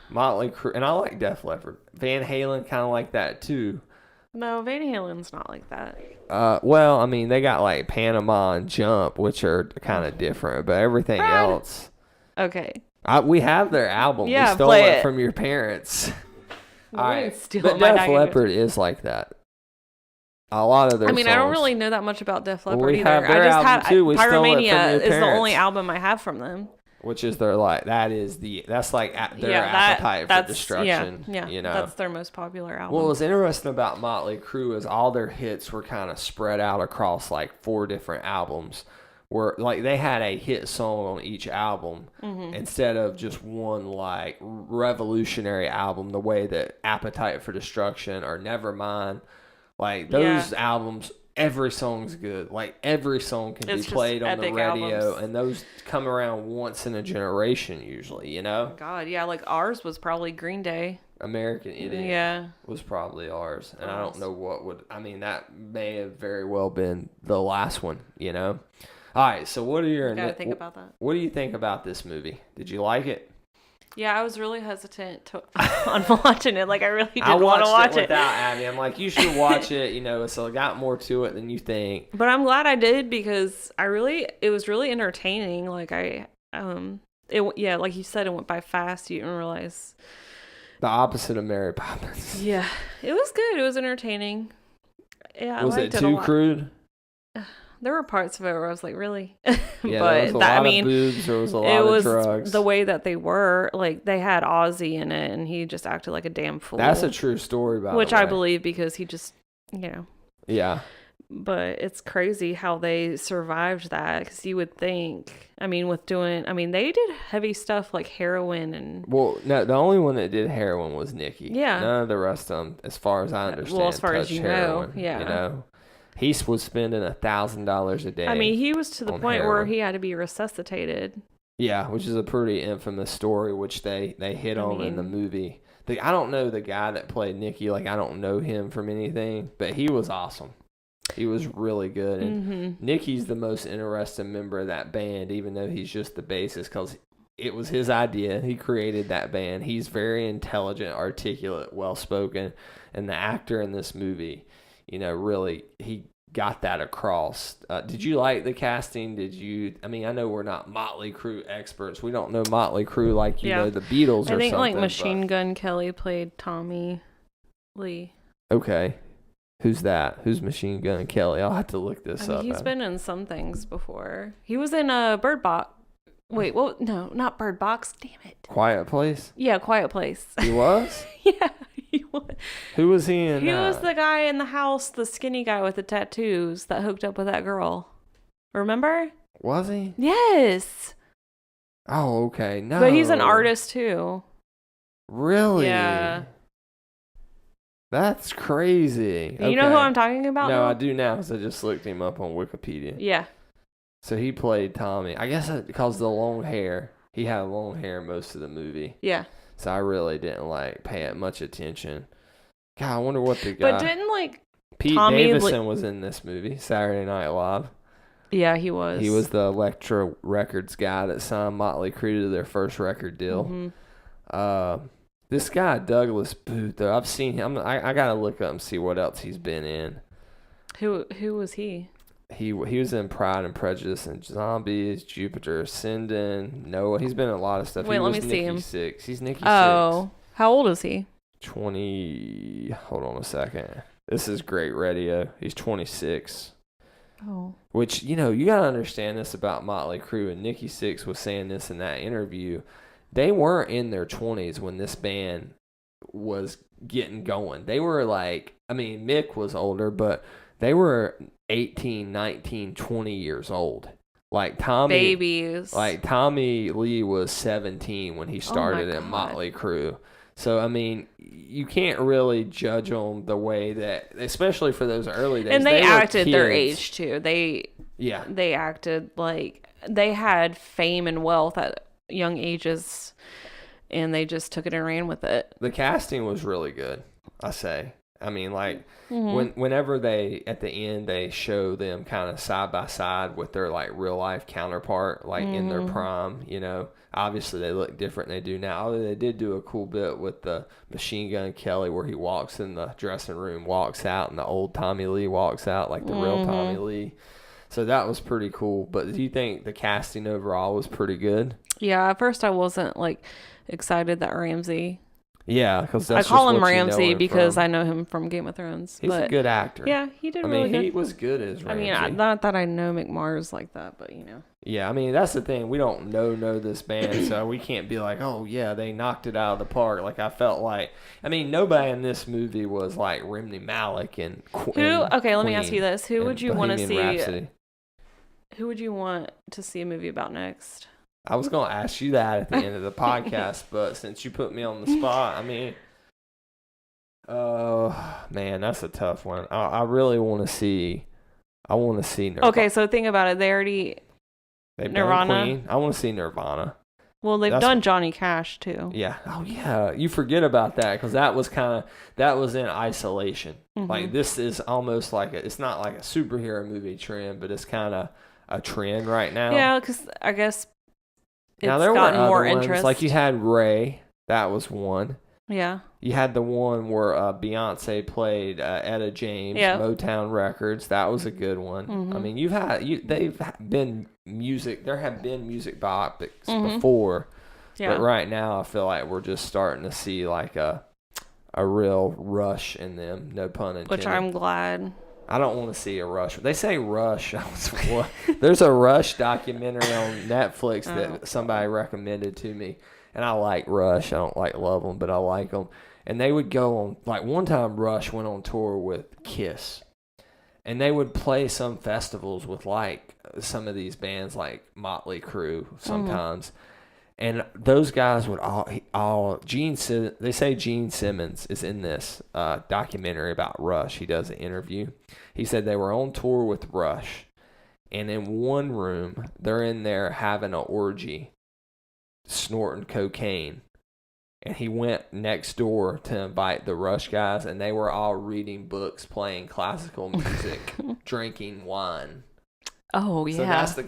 Motley Crue, and I like Def Leppard. Van Halen kind of like that too. No, Van Halen's not like that. Well, I mean, they got like Panama and Jump, which are kind of different, but everything else. Okay. We have their album. Yeah, we stole play it it from your parents. No, All I right, didn't steal but it. My Def dad gave it. Leppard is like that. A lot of their I songs. don't really know that much about Def Leppard Well, we either. have their I just album, had too. We stole it from Pyromania your is the only parents. album I have from them. Which is their like that's like their Yeah, appetite for that's destruction. Yeah, you know, that's their most popular album. what was interesting about Motley Crue is all their hits were kind of spread out across like 4 different albums. Where like they had a hit song on each album instead of just one like revolutionary album. The way that Appetite for Destruction or Nevermind, like those albums. Every song's good. Like every song can be played on the radio, and those come around once in a generation usually. You know. God, yeah, like ours was probably Green Day. American Idiot was probably ours, and I don't know what would. I mean, that may have very well been the last one. You know. All right. So what are your? Gotta think about that. What do you think about this movie? Did you like it? Yeah, I was really hesitant on watching it. Like, I really didn't I want to watch it without Abby. I'm like, you should watch it. You know, so it got more to it than you think. But I'm glad I did because it was really entertaining. Like like you said, it went by fast. You didn't realize. The opposite of Mary Poppins. Yeah, it was good. It was entertaining. Yeah, was I it liked it too a lot. crude? There were parts of it where I was like, really? Yeah, but there was a lot of boobs. There was a lot of drugs. The way that they were, like, they had Ozzy in it, and he just acted like a damn fool. That's a true story, by which the way. I believe because he just, Yeah. But it's crazy how they survived that because you would think, they did heavy stuff like heroin and. Well, no, the only one that did heroin was Nikki. Yeah. None of the rest of them, as far as I understand, as far as touched you heroin, know, yeah. You know, he was spending $1,000 a day. He was to the point where he had to be resuscitated. Yeah, which is a pretty infamous story, which they hit on in the movie. I don't know the guy that played Nicky. Like, I don't know him from anything, but he was awesome. He was really good. And Nicky's the most interesting member of that band, even though he's just the bassist, because it was his idea. He created that band. He's very intelligent, articulate, well-spoken, and the actor in this movie, really, he got that across. Did you like the casting? I know we're not Motley Crue experts. We don't know Motley Crue like you know the Beatles or something. I think like Machine Gun Kelly played Tommy Lee. Okay. Who's that? Who's Machine Gun Kelly? I'll have to look this up. He's been in some things before. He was in Bird Box. Wait, what? No, not Bird Box. Damn it. Quiet Place? Yeah, Quiet Place. He was? Yeah, he was. Who was he in? He was the guy in the house, the skinny guy with the tattoos that hooked up with that girl. Remember? Was he? Yes. Oh, okay. No. But he's an artist too. Really? Yeah. That's crazy. You know who I'm talking about? No, though? I do now because I just looked him up on Wikipedia. Yeah. So he played Tommy. I guess because the long hair. He had long hair most of the movie. Yeah. So I really didn't pay it much attention. God, I wonder what the guy. But didn't Pete Tommy Davidson was in this movie, Saturday Night Live. Yeah, he was. He was the Elektra Records guy that signed Motley Crue to their first record deal. This guy Douglas Booth, though, I've seen him. I gotta look up and see what else he's been in. Who was he? He was in Pride and Prejudice and Zombies, Jupiter Ascending, Noah. He's been in a lot of stuff. Wait, let me see see him. Six. He's Nikki 6. Oh, how old is he? 20. Hold on a second. This is great radio. He's 26. Oh. Which, you gotta understand this about Motley Crue, and Nikki 6 was saying this in that interview. They weren't in their 20s when this band was getting going. They were Mick was older, but they were 18, 19, 20 years old. Babies. Tommy Lee was 17 when he started in Motley Crue. So, you can't really judge them the way that, especially for those early days. And they acted their kids. age, too. They acted like they had fame and wealth at young ages, and they just took it and ran with it. The casting was really good, I say. I mean, like whenever they at the end they show them kind of side by side with their like real life counterpart, like in their prime. You know, obviously they look different than they do now. Although they did do a cool bit with the Machine Gun Kelly where he walks in the dressing room, walks out, and the old Tommy Lee walks out like the real Tommy Lee. So that was pretty cool. But do you think the casting overall was pretty good? Yeah, at first I wasn't like excited that Ramsey. Yeah, because I call him Ramsey because I know him from Game of Thrones. He's a good actor. Yeah, he did really good. He was good as Ramsey. I mean, not that I know McMars like that, but you know. Yeah, I mean, that's the thing. We don't know this band, so we can't be like, oh, yeah, they knocked it out of the park. Like, I felt like, I mean, nobody in this movie was like Rami Malek and Okay, let me ask you this. Who would you want to see? Rhapsody. Who would you want to see a movie about next? I was going to ask you that at the end of the podcast, but since you put me on the spot, I mean, man, that's a tough one. I really want to see. I want to see Nirvana. Okay, so think about it. They've Nirvana. Done Queen. I want to see Nirvana. Well, they've done Johnny Cash too. Yeah. Oh yeah. You forget about that because that was in isolation. Like this is almost like it's not like a superhero movie trend, but it's kind of a trend right now. Yeah, because I guess it's now there gotten were more other ones. interest. Like you had Ray. That was one. Yeah. You had the one where Beyonce played Etta James, Motown Records. That was a good one. I mean, there have been music biopics before, but right now I feel like we're just starting to see like a real rush in them. No pun intended. Which I'm glad. I don't want to see a Rush. They say Rush. There's a Rush documentary on Netflix that somebody recommended to me. And I like Rush. I don't love them, but I like them. And they would go on, like one time Rush went on tour with Kiss. And they would play some festivals with like some of these bands like Motley Crue sometimes. And those guys would they say Gene Simmons is in this documentary about Rush. He does an interview. He said they were on tour with Rush. And in one room, they're in there having an orgy, snorting cocaine. And he went next door to invite the Rush guys, and they were all reading books, playing classical music, drinking wine. Oh yeah. So that's the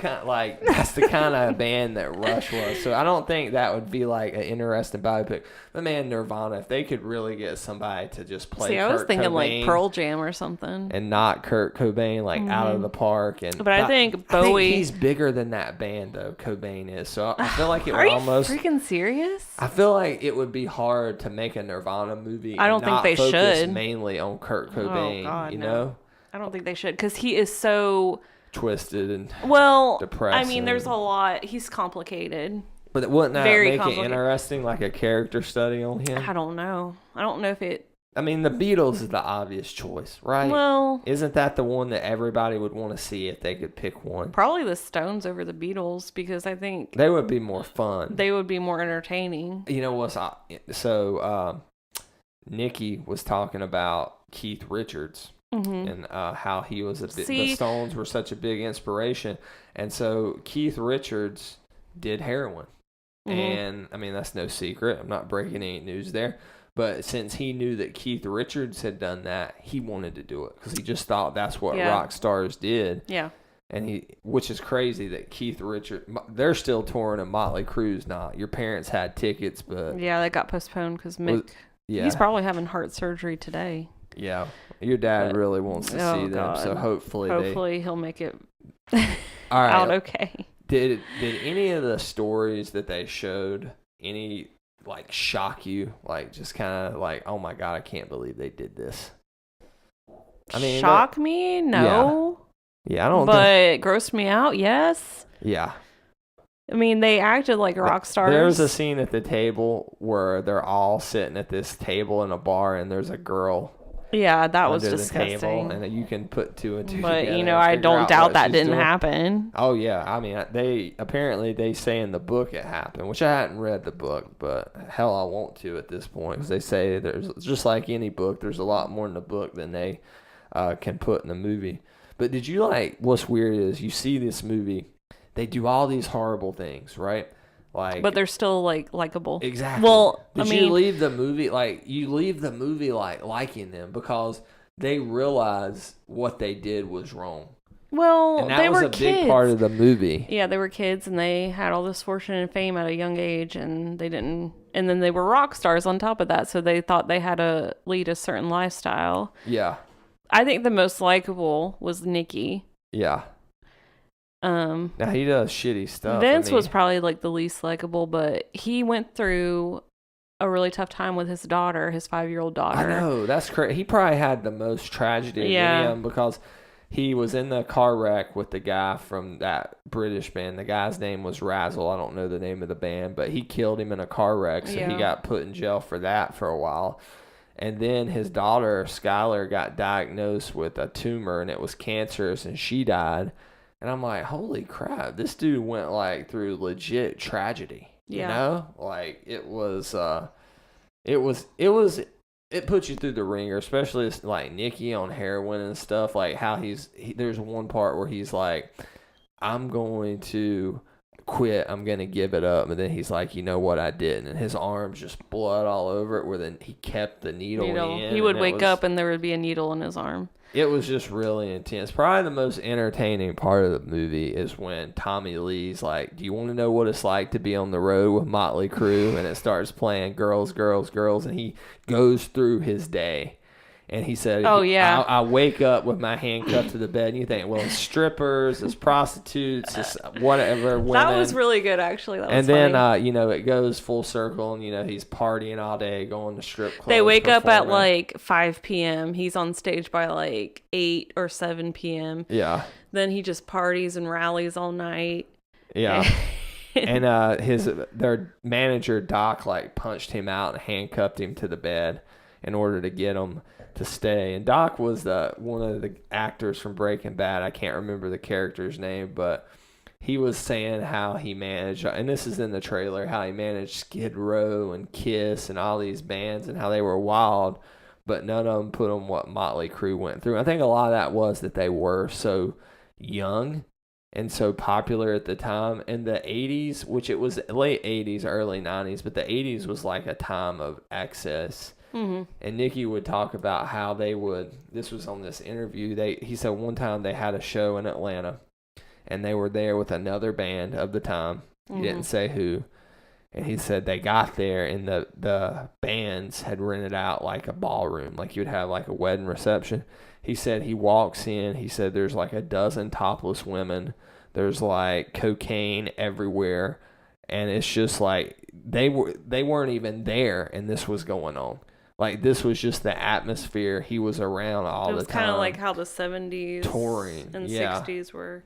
kind of band that Rush was. So I don't think that would be like an interesting biopic. But man, Nirvana, if they could really get somebody to just play I was thinking Cobain like Pearl Jam or something. and knock Kurt Cobain like out of the park. But I think Bowie. He's bigger than that band though. Cobain is. So I feel like it would Are you almost. freaking serious? I feel like it would be hard to make a Nirvana movie. I don't and think not they focus should. Mainly on Kurt Cobain. Oh, God, you no. know. I don't think they should because he is so Twisted and depressed. I mean, and- there's a lot. He's complicated. But wouldn't that Very make it complicated. interesting, like a character study on him? I don't know. I don't know if it. I mean, the Beatles is the obvious choice, right? Well, isn't that the one that everybody would want to see if they could pick one? probably the Stones over the Beatles because I think They would be more fun. they would be more entertaining. You know what's Nikki was talking about Keith Richards. And how he was the Stones were such a big inspiration, and so Keith Richards did heroin, and I mean that's no secret. I'm not breaking any news there, but since he knew that Keith Richards had done that, he wanted to do it because he just thought that's what rock stars did. Yeah, and which is crazy that Keith Richards, they're still touring and Motley Crue's not. Your parents had tickets, but yeah, that got postponed because Mick. He's probably having heart surgery today. Yeah, your dad really wants to see them, so hopefully he'll make it out okay. Did any of the stories that they showed any like shock you? Like just kind of like, oh my God, I can't believe they did this. I mean, shock me? No. Yeah, I don't. But grossed me out? Yes. Yeah. I mean, they acted like rock stars. There's a scene at the table where they're all sitting at this table in a bar, and there's a girl. Yeah, that was under disgusting. the table, and you can put two and two but together. you know, I don't doubt that didn't doing. happen. Oh yeah, I mean, they say in the book it happened, which I hadn't read the book, but hell, I want to at this point because they say there's just like any book, there's a lot more in the book than they can put in the movie. But did you what's weird is you see this movie, they do all these horrible things, right? Like, but they're still like likable. Exactly. Well, Did you leave the movie liking them because they realized what they did was wrong. Well, and that they was were a kids. big part of the movie. Yeah, they were kids and they had all this fortune and fame at a young age, and they didn't. And then they were rock stars on top of that, so they thought they had to lead a certain lifestyle. Yeah. I think the most likable was Nicky. Yeah. Now he does shitty stuff. Vince was probably like the least likable, but he went through a really tough time with his daughter, his 5-year-old daughter. I know, that's crazy. He probably had the most tragedy of any of them because he was in the car wreck with the guy from that British band. The guy's name was Razzle. I don't know the name of the band, but he killed him in a car wreck, so he got put in jail for that for a while. And then his daughter, Skylar, got diagnosed with a tumor, and it was cancerous, and she died. And I'm like, holy crap, this dude went like through legit tragedy. You know? Like it puts you through the ringer, especially like Nicky on heroin and stuff. Like how there's one part where he's like, I'm going to quit, I'm going to give it up. And then he's like, you know what, I didn't. And his arm's just blood all over it where he kept the needle in. He would wake up and there would be a needle in his arm. It was just really intense. Probably the most entertaining part of the movie is when Tommy Lee's like, do you want to know what it's like to be on the road with Motley Crue? And it starts playing Girls, Girls, Girls. And he goes through his day. And he said, I wake up with my hand cuffed to the bed. And you think, well, it's strippers, it's prostitutes, it's whatever, women. That was really good, actually. That was and funny. then, it goes full circle. And, he's partying all day, going to strip clubs. They wake up at like 5 p.m. He's on stage by like 8 or 7 p.m. Yeah. Then he just parties and rallies all night. Yeah. And their manager, Doc, like punched him out and handcuffed him to the bed in order to get him to stay. And Doc was one of the actors from Breaking Bad. I can't remember the character's name, but he was saying how he managed, and this is in the trailer, how he managed Skid Row and Kiss and all these bands and how they were wild, but none of them put on what Motley Crue went through. I think a lot of that was that they were so young and so popular at the time. In the 80s, which it was late 80s, early 90s, but the 80s was like a time of excess. Mm-hmm. And Nicky would talk about how this was on this interview, he said one time they had a show in Atlanta and they were there with another band of the time. He didn't say who. And he said they got there and the bands had rented out like a ballroom, like you'd have like a wedding reception. He said he walks in, he said there's like a dozen topless women. There's like cocaine everywhere. And it's just like they weren't even there and this was going on. Like, this was just the atmosphere. He was around all the time. It was kind of like how the 70s touring and 60s were.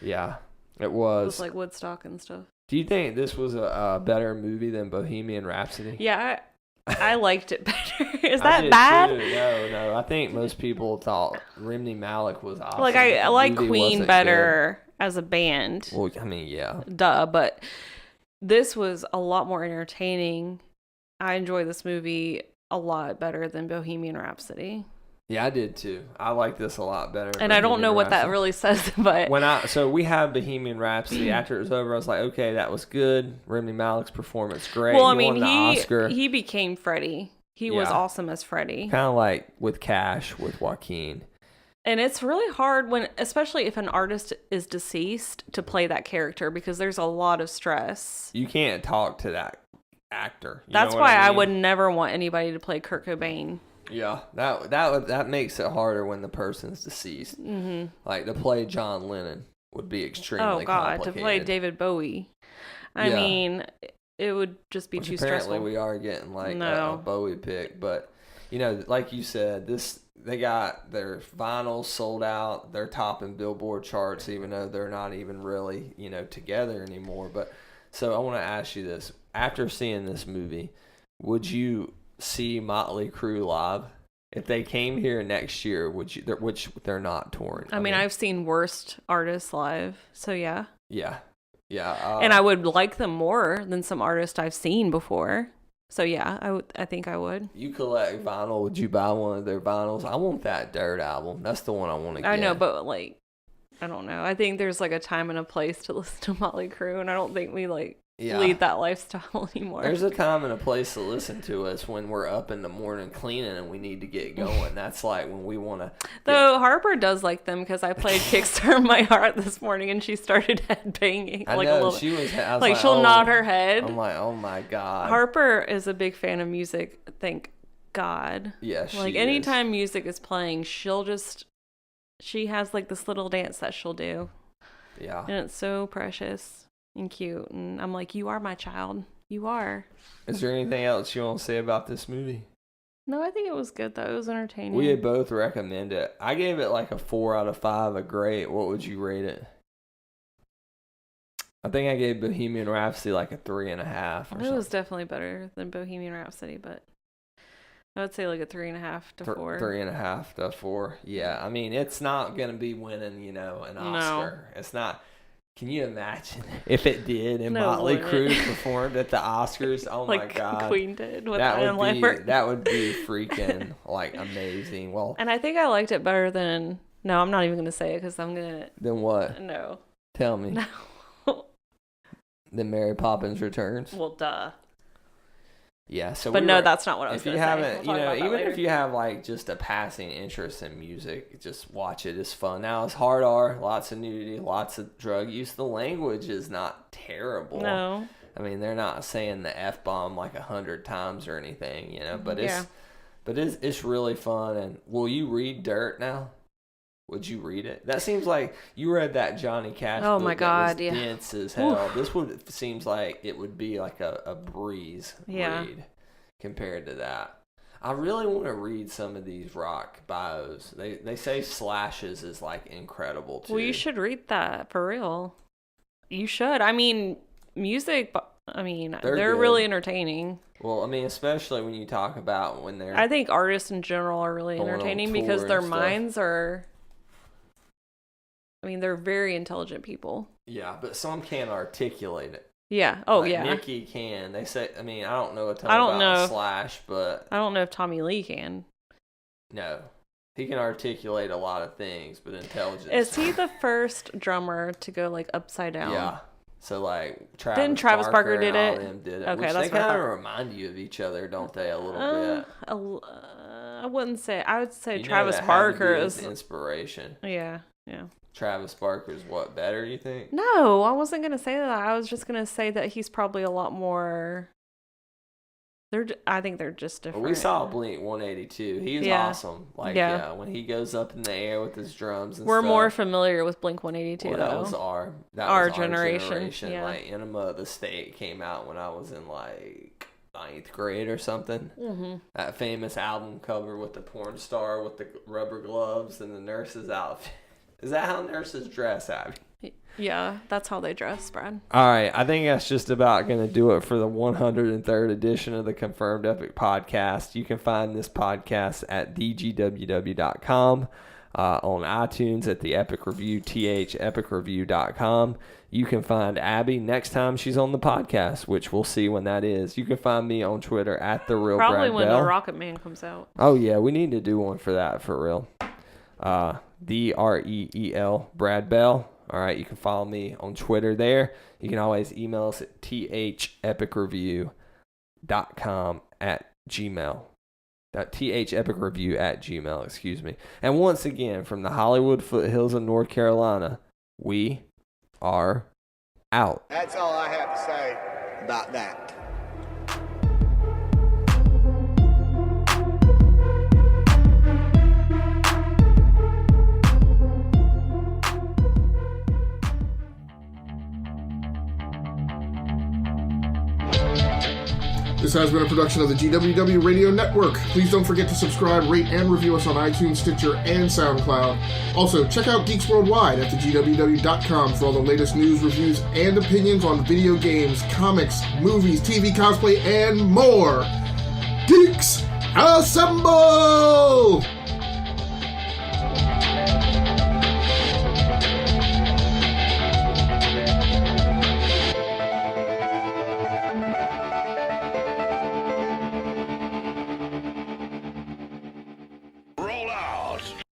Yeah, it was. It was like Woodstock and stuff. Do you think this was a better movie than Bohemian Rhapsody? Yeah, I liked it better. Is that bad? Too. No. I think most people thought Rami Malek was awesome. Like, I like Queen better as a band. Well, I mean, yeah. Duh, but this was a lot more entertaining. I enjoy this movie a lot better than Bohemian Rhapsody. Yeah, I did too. I like this a lot better. And I don't know what that really says, but so we have Bohemian Rhapsody. After it was over, I was like, okay, that was good. Rami Malek's performance, great. Well, he won the Oscar. He became Freddie. He was awesome as Freddie. Kind of like with Cash with Joaquin. And it's really hard especially if an artist is deceased, to play that character because there's a lot of stress. You can't talk to that actor. That's why I would never want anybody to play Kurt Cobain. Yeah, that makes it harder when the person's deceased. Mm-hmm. Like to play John Lennon would be extremely complicated. To play David Bowie. I mean, it would just be too stressful. Apparently, we are getting like a Bowie pick, but like you said, they got their vinyls sold out. They're topping Billboard charts, even though they're not even really together anymore. But so I want to ask you this: after seeing this movie, would you see Motley Crue live if they came here next year? Which they're not touring. I mean, I've seen worst artists live, so yeah. Yeah. And I would like them more than some artists I've seen before. So yeah, I think I would. You collect vinyl. Would you buy one of their vinyls? I want that Dirt album. That's the one I want to get. I know, but like, I don't know. I think there's like a time and a place to listen to Motley Crue, and I don't think we lead that lifestyle anymore. There's a time and a place to listen to us when we're up in the morning cleaning and we need to get going. That's like when we want to. Though Harper does like them because I played Kickstart My Heart this morning and she started head banging. I like know, a little, she was. I was like she'll nod her head. I'm like, oh my God. Harper is a big fan of music. Thank God. Yeah, she like anytime music is playing, she has like this little dance that she'll do. Yeah. And it's so precious and cute. And I'm like, you are my child. You are. Is there anything else you want to say about this movie? No, I think it was good though. It was entertaining. We had both recommend it. I gave it like a 4 out of 5, a great. What would you rate it? I think I gave Bohemian Rhapsody like a 3.5. It was definitely better than Bohemian Rhapsody, but I would say like a 3.5 to 4. 3.5 to 4. Yeah, I mean, it's not going to be winning, an Oscar. No. It's not. Can you imagine if it did and Motley Crue performed at the Oscars? Oh my God. Queen did with that Adam Lambert. That would be freaking like amazing. Well, and I think I liked it better than. No, I'm not even going to say it because I'm going to. Then what? No. Tell me. No. Then Mary Poppins Returns. Well, duh. Yeah, so but no, that's not what I was going to say. If you haven't, even if you have like just a passing interest in music, just watch it. It's fun. Now it's hard R, lots of nudity, lots of drug use. The language is not terrible. No, I mean they're not saying the F-bomb like 100 times or anything, But it's really fun. And will you read Dirt now? Would you read it? That seems like you read that Johnny Cash book. My God, that was dense as hell. This seems like it would be like a breeze read compared to that. I really want to read some of these rock bios. They say Slash's is like incredible too. Well, you should read that for real. You should. I mean, music. I mean, they're really entertaining. Well, I mean, especially when you talk about when they're. I think artists in general are really entertaining because their minds are. I mean, they're very intelligent people. Yeah, but some can't articulate it. Yeah. Oh, like yeah. Nicki can. They say. I mean, I don't know a ton about Slash, but I don't know if Tommy Lee can. No, he can articulate a lot of things, but intelligence. Is he the first drummer to go like upside down? Yeah. So like Travis Barker did it. Them did it. Okay, which that's they kind of remind you of each other, don't they? A little bit. I wouldn't say. I would say Travis Barker is inspiration. Yeah. Yeah. Travis Barker's what, better, you think? No, I wasn't going to say that. I was just going to say that he's probably a lot more... I think they're just different. Well, we saw Blink 182. He was awesome. Like, when he goes up in the air with his drums and We're stuff. more familiar with Blink 182, well, though. That was our generation. Yeah. Like, Enema of the State came out when I was in, like, 9th grade or something. Mm-hmm. That famous album cover with the porn star with the rubber gloves and the nurse's outfit. Is that how nurses dress, Abby? Yeah, that's how they dress, Brad. All right, I think that's just about going to do it for the 103rd edition of the Confirmed Epic Podcast. You can find this podcast at thegww.com, on iTunes at the Epic Review, epicreview.com. You can find Abby next time she's on the podcast, which we'll see when that is. You can find me on Twitter at the real Probably Brad when Bell. the Rocket Man comes out. Oh, yeah, we need to do one for that, for real. DREEL, Brad Bell. All right, you can follow me on Twitter there. You can always email us at thepicreview.com at gmail. thepicreview@gmail, excuse me. And once again, from the Hollywood foothills of North Carolina, we are out. That's all I have to say about that. This has been a production of the GWW Radio Network. Please don't forget to subscribe, rate, and review us on iTunes, Stitcher, and SoundCloud. Also, check out Geeks Worldwide at thegww.com for all the latest news, reviews, and opinions on video games, comics, movies, TV, cosplay, and more. Geeks, assemble!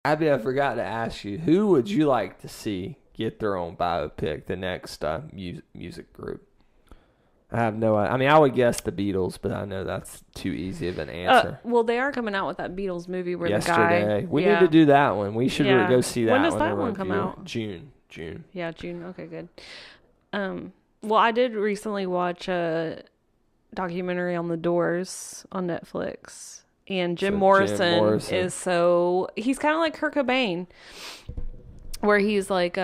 Abby, I forgot to ask you, who would you like to see get their own biopic, the next music group? I have no idea. I mean, I would guess the Beatles, but I know that's too easy of an answer. Well, they are coming out with that Beatles movie where Yesterday. the guy... We need to do that one. We should go see that one. When does that one come out? June. Yeah, June. Okay, good. Well, I did recently watch a documentary on the Doors on Netflix. And Jim Morrison is he's kind of like Kurt Cobain, where he's like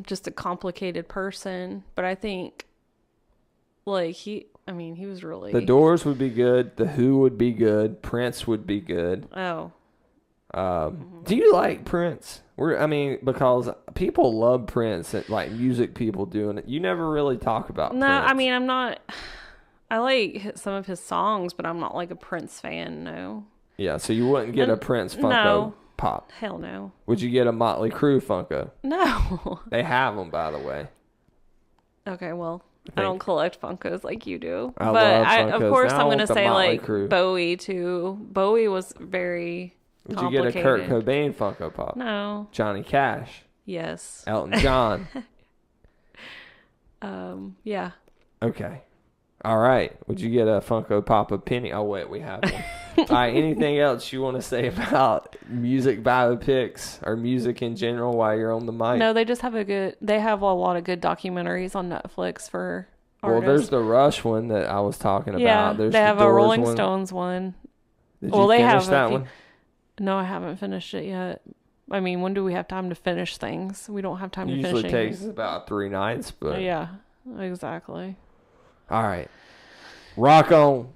just a complicated person. But I think like he was really... The Doors would be good. The Who would be good. Prince would be good. Oh. Do you like Prince? Because people love Prince, like music people doing it. You never really talk about Prince. I mean, I'm not... I like some of his songs, but I'm not like a Prince fan, no. Yeah, so you wouldn't get a Prince Funko Pop? Hell no. Would you get a Motley Crue Funko? No. They have them, by the way. Okay, well... I don't collect Funkos like you do. I love Funkos. Of course, now I'm going to say like Crew. Bowie too. Bowie was very complicated. Would you get a Kurt Cobain Funko Pop? No. Johnny Cash? Yes. Elton John? Yeah. Okay. All right. Would you get a Funko Pop of Penny? Oh, wait, we have one. All right. Anything else you want to say about music biopics or music in general while you're on the mic? No, they just have they have a lot of good documentaries on Netflix for artists. Well, there's the Rush one that I was talking about. Yeah, there's they have the a Doors Rolling one. Stones one. Did you finish that one? No, I haven't finished it yet. I mean, when do we have time to finish things? We don't have time to finish Usually anything. takes about 3 nights, but... Yeah, exactly. All right. Rock on.